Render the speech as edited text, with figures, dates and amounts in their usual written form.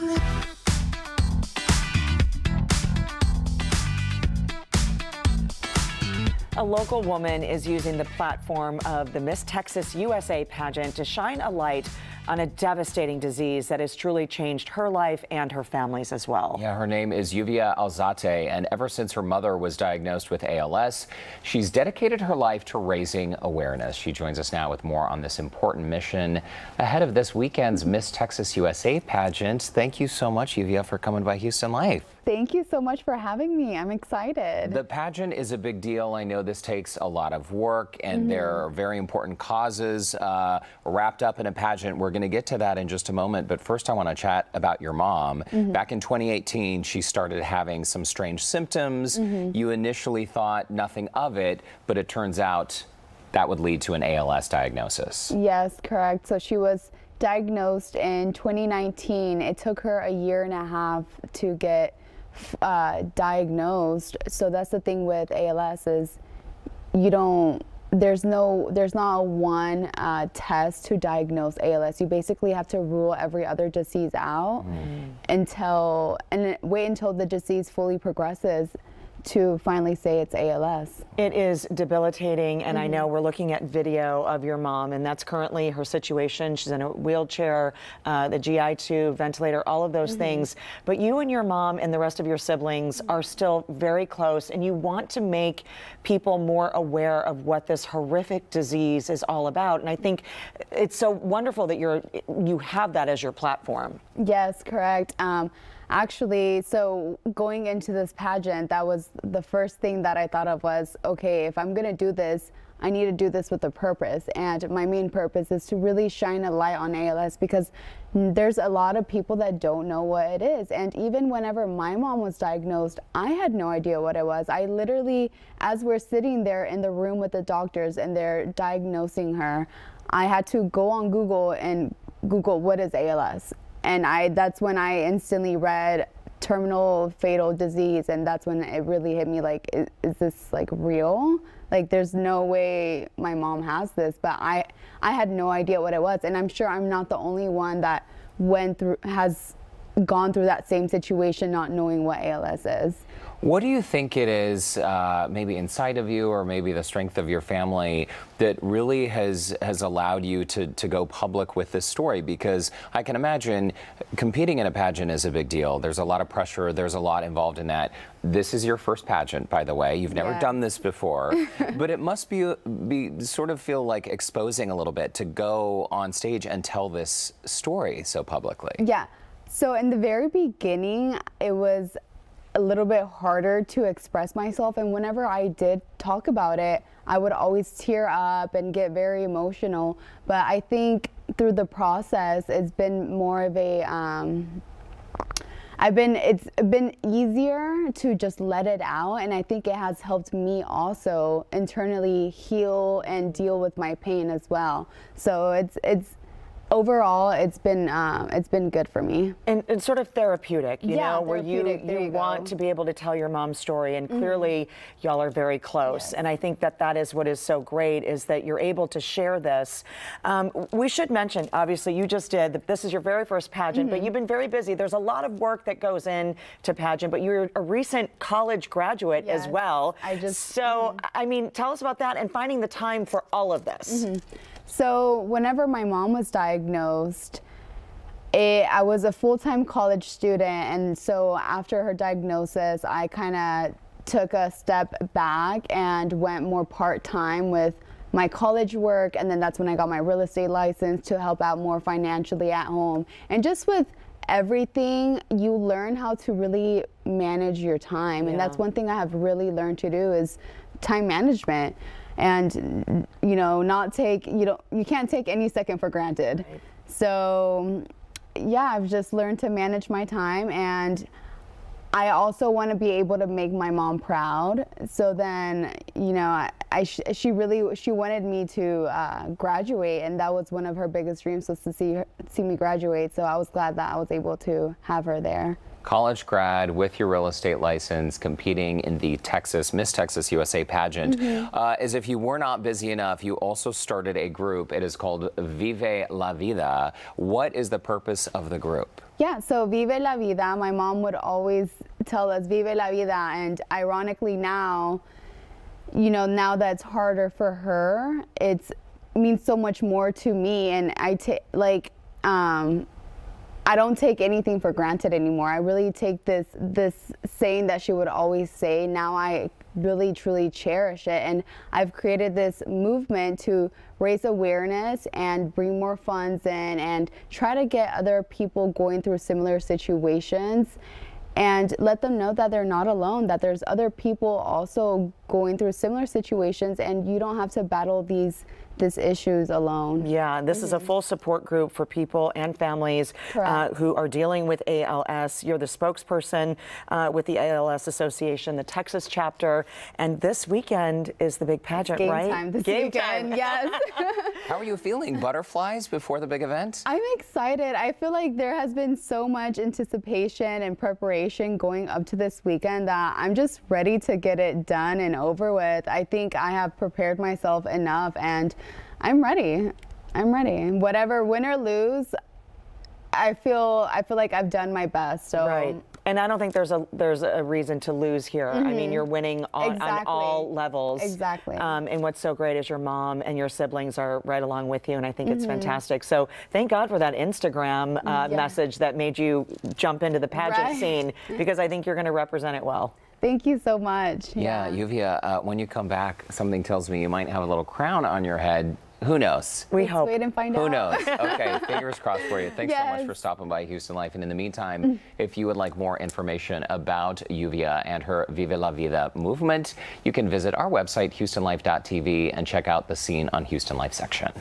A local woman is using the platform of the Miss Texas USA pageant to shine a light on a devastating disease that has truly changed her life and her family's as well. Yeah, her name is Lluvia Alzate, and ever since her mother was diagnosed with ALS, she's dedicated her life to raising awareness. She joins us now with more on this important mission ahead of this weekend's Miss Texas USA pageant. Thank you so much, Yuvia, for coming by Houston Life. Thank you so much for having me. I'm excited. The pageant is a big deal. I know this takes a lot of work, and there are very important causes wrapped up in a pageant. We're going to get to that in just a moment, but first I want to chat about your mom. Back in 2018, she started having some strange symptoms. You initially thought nothing of it, but it turns out that would lead to an ALS diagnosis. Yes, correct. So she was diagnosed in 2019. It took her a year and a half to get diagnosed. So that's the thing with ALS is there's not one test to diagnose ALS. You basically have to rule every other disease out wait until the disease fully progresses to finally say it's ALS. It is debilitating, and I know we're looking at video of your mom, and that's currently her situation. She's in a wheelchair, the GI tube, ventilator, all of those things. But you and your mom and the rest of your siblings are still very close, and you want to make people more aware of what this horrific disease is all about. And I think it's so wonderful that you have that as your platform. Yes, correct. Actually, so going into this pageant, that was the first thing that I thought of was, okay, if I'm gonna do this, I need to do this with a purpose. And my main purpose is to really shine a light on ALS, because there's a lot of people that don't know what it is. And even whenever my mom was diagnosed, I had no idea what it was. I literally, as we're sitting there in the room with the doctors and they're diagnosing her, I had to go on Google and Google what is ALS. And that's when I instantly read terminal fatal disease, and that's when it really hit me, like, is this like real? Like, there's no way my mom has this, but I had no idea what it was. And I'm sure I'm not the only one that has gone through that same situation, not knowing what ALS is. What do you think it is, maybe inside of you or maybe the strength of your family, that really has allowed you to go public with this story? Because I can imagine competing in a pageant is a big deal. There's a lot of pressure. There's a lot involved in that. This is your first pageant, by the way. You've never done this before, but it must be sort of feel like exposing a little bit to go on stage and tell this story so publicly. Yeah. So in the very beginning, it was a little bit harder to express myself, and whenever I did talk about it, I would always tear up and get very emotional. But I think through the process, it's been more of a it's been easier to just let it out, and I think it has helped me also internally heal and deal with my pain as well. So it's overall, it's been good for me. And it's sort of therapeutic, you know, where therapeutic. you want to be able to tell your mom's story, and clearly y'all are very close. And I think that is what is so great, is that you're able to share this. We should mention, obviously, you just did, that this is your very first pageant, but you've been very busy. There's a lot of work that goes into pageant, but you're a recent college graduate as well. I mean, tell us about that and finding the time for all of this. So whenever my mom was diagnosed, I was a full-time college student, and so after her diagnosis, I kind of took a step back and went more part-time with my college work, and then that's when I got my real estate license to help out more financially at home. And just with everything, you learn how to really manage your time, and that's one thing I have really learned to do is time management. And you know, you can't take any second for granted. Right. So yeah, I've just learned to manage my time, and I also want to be able to make my mom proud. So then, you know, she wanted me to graduate, and that was one of her biggest dreams, was to see me graduate. So I was glad that I was able to have her there. college grad with your real estate license, competing in the Miss Texas USA pageant. As if you were not busy enough, you also started a group. It is called Vive la Vida. What is the purpose of the group? Yeah, so Vive la Vida, my mom would always tell us Vive la Vida, and ironically now, you know, now that it's harder for her, it means so much more to me, and I don't take anything for granted anymore. I really take this saying that she would always say. Now I really truly cherish it, and I've created this movement to raise awareness and bring more funds in and try to get other people going through similar situations and let them know that they're not alone, that there's other people also going through similar situations, and you don't have to battle these issues alone. Yeah, this is a full support group for people and families who are dealing with ALS. You're the spokesperson with the ALS Association, the Texas chapter, and this weekend is the big pageant, Game right? time this Game weekend, time. yes. How are you feeling? Butterflies before the big event? I'm excited. I feel like there has been so much anticipation and preparation going up to this weekend that I'm just ready to get it done and over with. I think I have prepared myself enough, and I'm ready. I'm ready. Whatever, win or lose, I feel like I've done my best. So. Right. And I don't think there's a reason to lose here. I mean, you're winning on all levels. Exactly. And what's so great is your mom and your siblings are right along with you, and I think it's fantastic. So thank God for that Instagram message that made you jump into the pageant scene, because I think you're going to represent it well. Thank you so much. Yeah, Yuvia, when you come back, something tells me you might have a little crown on your head. Who knows? We Let's hope. wait and find out. Who knows? Okay, fingers crossed for you. Thanks so much for stopping by Houston Life. And in the meantime, if you would like more information about Yuvia and her Vive la Vida movement, you can visit our website, HoustonLife.tv, and check out the Scene on Houston Life section.